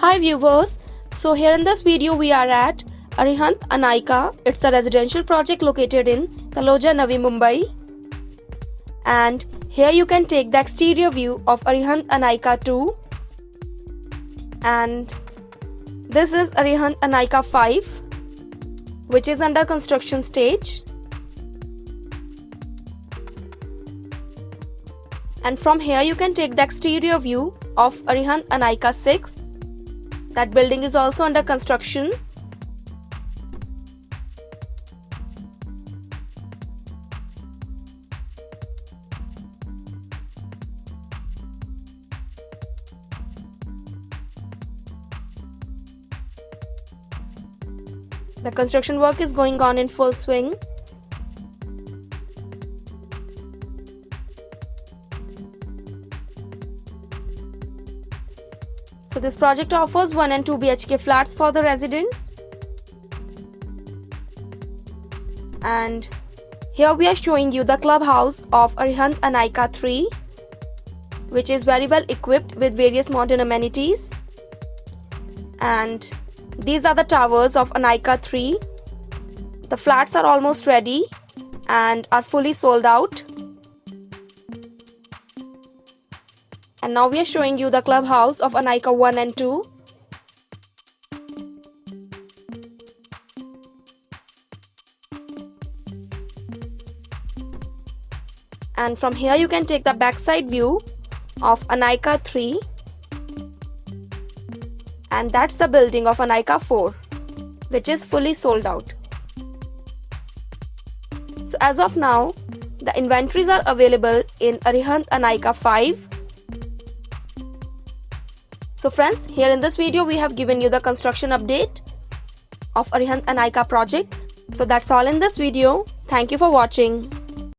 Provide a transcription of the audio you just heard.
Hi viewers, so here in this video we are at Arihant Anaika. It's a residential project located in Taloja Navi Mumbai. And here you can take the exterior view of Arihant Anaika 2. And this is Arihant Anaika 5, which is under construction stage. And from here you can take the exterior view of Arihant Anaika 6. That building is also under construction. The construction work is going on in full swing. So this project offers 1 and 2 BHK flats for the residents. And here we are showing you the clubhouse of Arihant Anaika 3, which is very well equipped with various modern amenities. And these are the towers of Anaika 3. The flats are almost ready and are fully sold out. And now we are showing you the clubhouse of Anaika 1 and 2. And from here you can take the backside view of Anaika 3. And that's the building of Anaika 4, which is fully sold out. So as of now, the inventories are available in Arihant Anaika 5. So friends, here in this video we have given you the construction update of Arihant Anaika project. So that's all in this video. Thank you for watching.